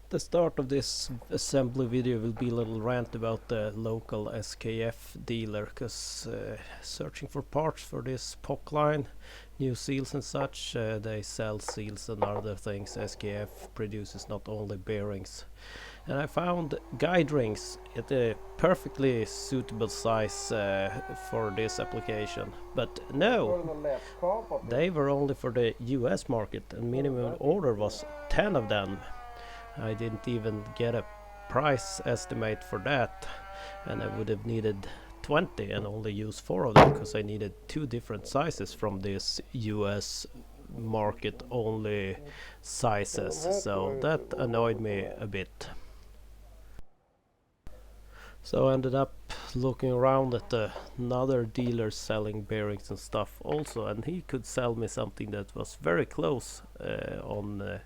The start of this assembly video will be a little rant about the local SKF dealer, because searching for parts for this Poclain, new seals and such, they sell seals and other things. SKF produces not only bearings. And I found guide rings at a perfectly suitable size for this application. But no, they were only for the US market, and minimum order was 10 of them. I didn't even get a price estimate for that, and I would have needed 20 and only use 4 of them because I needed 2 different sizes from this US market only sizes, so that annoyed me a bit. So I ended up looking around at another dealer selling bearings and stuff also, and he could sell me something that was very close on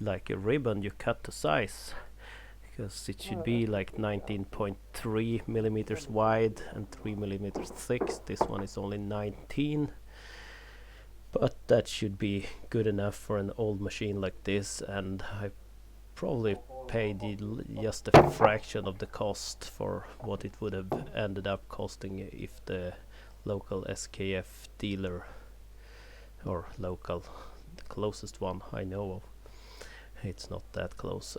like a ribbon you cut to size, because it should be like 19.3 millimeters wide and 3 millimeters thick. This one is only 19, but that should be good enough for an old machine like this, and I probably paid just a fraction of the cost for what it would have ended up costing if the local SKF dealer, or local, the closest one I know of, it's not that close.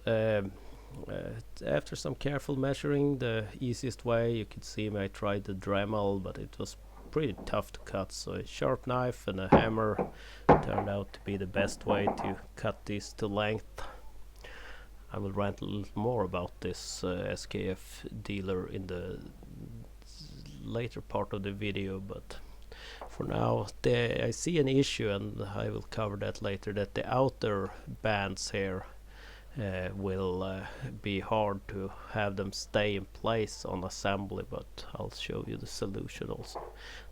After some careful measuring, the easiest way, you could see me, I tried the Dremel, but it was pretty tough to cut, so a sharp knife and a hammer turned out to be the best way to cut this to length. I will rant a little more about this SKF dealer in the later part of the video, but for now I see an issue, and I will cover that later, that the outer bands here will be hard to have them stay in place on assembly, but I'll show you the solution also.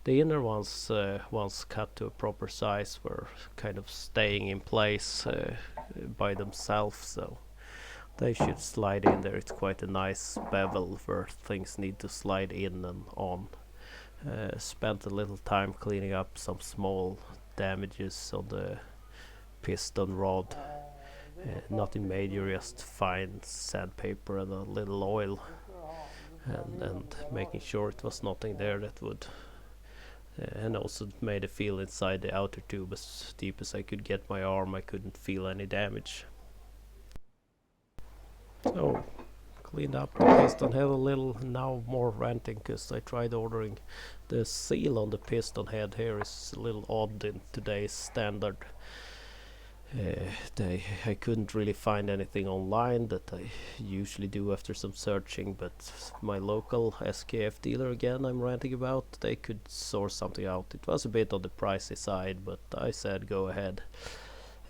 The inner ones, once cut to a proper size, were kind of staying in place by themselves, so they should slide in there. It's quite a nice bevel where things need to slide in and on. Spent a little time cleaning up some small damages on the piston rod. Nothing major, just fine sandpaper and a little oil, and making sure it was nothing there that would and also made a feel inside the outer tube as deep as I could get my arm. I couldn't feel any damage. So cleaned up the piston head a little. Now more ranting, because I tried ordering the seal on the piston head. Here is a little odd in today's standard. I couldn't really find anything online that I usually do after some searching, but my local SKF dealer, again I'm ranting about, they could source something out. It was a bit on the pricey side, but I said go ahead.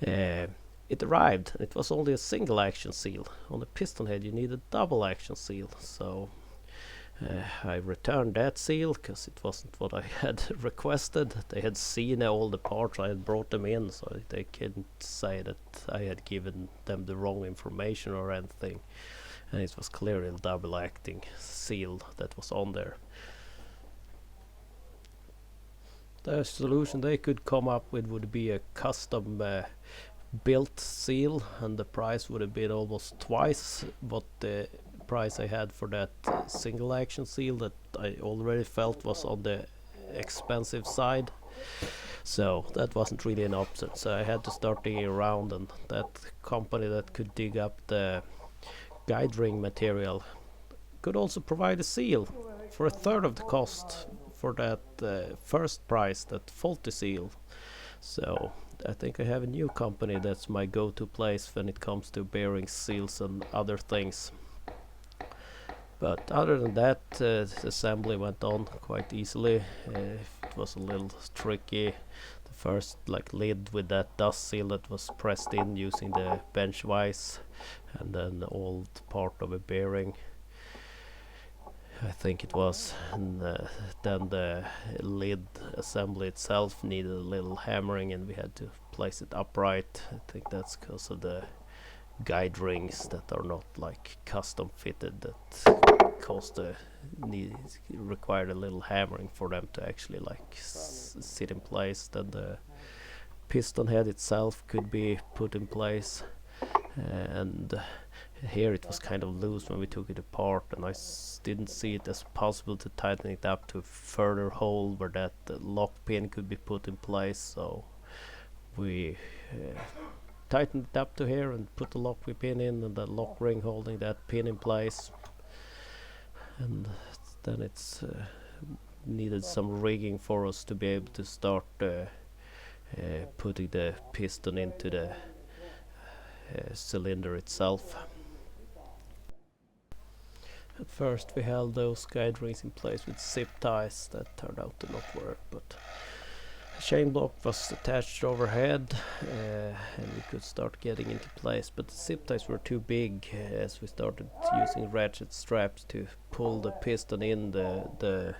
It arrived, and it was only a single action seal. On the piston head you need a double action seal, so I returned that seal because it wasn't what I had requested. They had seen all the parts, I had brought them in, so they couldn't say that I had given them the wrong information or anything, and it was clearly a double acting seal that was on there. The solution they could come up with would be a custom built seal, and the price would have been almost twice what the price I had for that single action seal that I already felt was on the expensive side. So that wasn't really an option, so I had to start digging around, and that company that could dig up the guide ring material could also provide a seal for a third of the cost for that first price, that faulty seal. So I think I have a new company that's my go-to place when it comes to bearings, seals and other things. But other than that, the assembly went on quite easily. It was a little tricky. The first lid with that dust seal that was pressed in using the bench vise, and then the old part of a bearing, I think it was, and then the lid assembly itself needed a little hammering, and we had to place it upright. I think that's because of the guide rings that are not like custom fitted, that required a little hammering for them to actually sit in place. Then the piston head itself could be put in place, and here it was kind of loose when we took it apart, and I didn't see it as possible to tighten it up to a further hole where that lock pin could be put in place, so we tightened it up to here and put the lock pin in and the lock ring holding that pin in place, and then it's needed some rigging for us to be able to start putting the piston into the cylinder itself. At first we held those guide rings in place with zip ties that turned out to not work, but the chain block was attached overhead and we could start getting into place, but the zip ties were too big as we started using ratchet straps to pull the piston in. The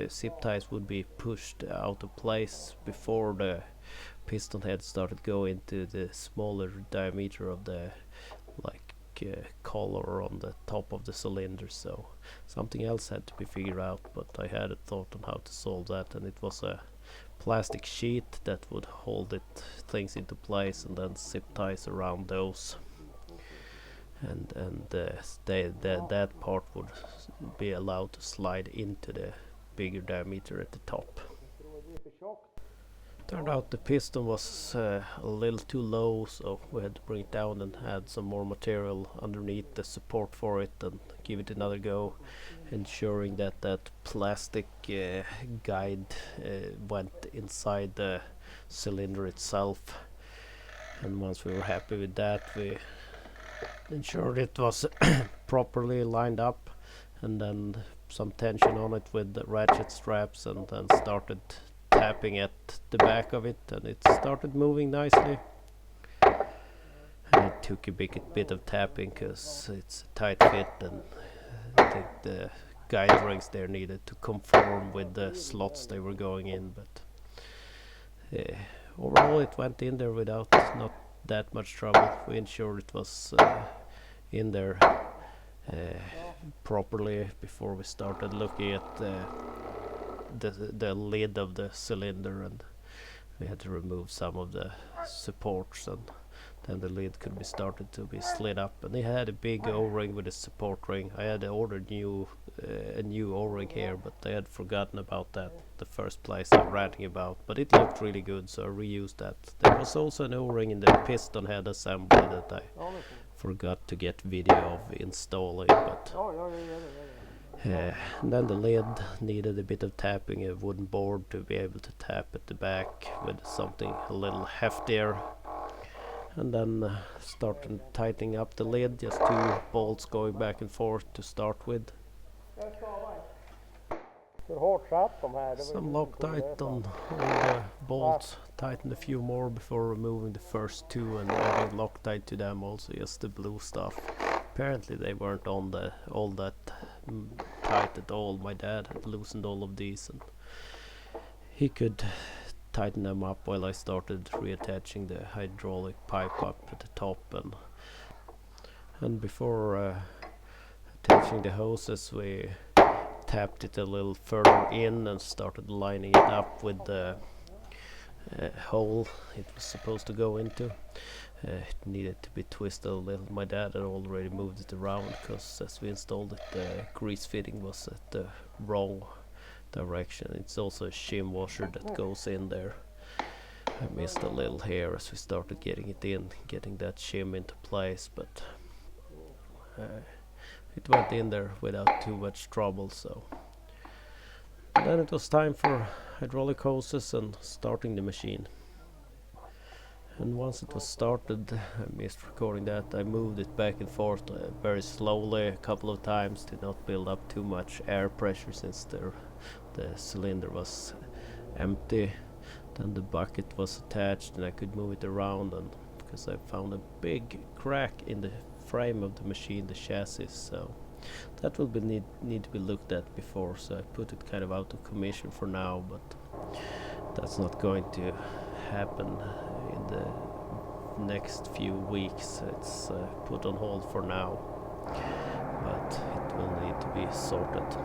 zip ties would be pushed out of place before the piston head started going into the smaller diameter of the collar on the top of the cylinder, so something else had to be figured out, but I had a thought on how to solve that, and it was a plastic sheet that would hold things into place, and then zip ties around those, and that part would be allowed to slide into the bigger diameter at the top. Turned out the piston was a little too low, so we had to bring it down and add some more material underneath the support for it and give it another go, ensuring that that plastic guide went inside the cylinder itself. And once we were happy with that, we ensured it was properly lined up, and then some tension on it with the ratchet straps, and then started tapping at the back of it, and it started moving nicely. And it took a bit of tapping because it's a tight fit, and I think the guide rings there needed to conform with the slots they were going in, but overall it went in there without not that much trouble. We ensured it was in there properly before we started looking at the lid of the cylinder, and we had to remove some of the supports, and then the lid could be started to be slid up. And it had a big O-ring with a support ring. I had ordered a new O-ring here, but I had forgotten about that the first place I'm ranting about, but it looked really good, so I reused that. There was also an O-ring in the piston head assembly that I forgot to get video of installing, but and then the lid needed a bit of tapping, a wooden board to be able to tap at the back with something a little heftier, and then started tightening up the lid, just 2 bolts going back and forth to start with. Some Loctite on all the bolts, tightened a few more before removing the first 2 and adding Loctite to them, also just the blue stuff. Apparently they weren't all that tight at all. My dad had loosened all of these, and he could tighten them up while I started reattaching the hydraulic pipe up at the top, and before attaching the hoses we tapped it a little further in and started lining it up with the hole it was supposed to go into. It needed to be twisted a little. My dad had already moved it around because as we installed it, the grease fitting was at the wrong direction. It's also a shim washer that goes in there. I missed a little here as we started getting it in, getting that shim into place, but it went in there without too much trouble. So then it was time for hydraulic hoses and starting the machine. And once it was started, I missed recording that, I moved it back and forth very slowly a couple of times to not build up too much air pressure, since the cylinder was empty. Then the bucket was attached and I could move it around, and because I found a big crack in the frame of the machine, the chassis, so that will need to be looked at before, so I put it kind of out of commission for now, but that's not going to happen in the next few weeks. It's put on hold for now, but it will need to be sorted.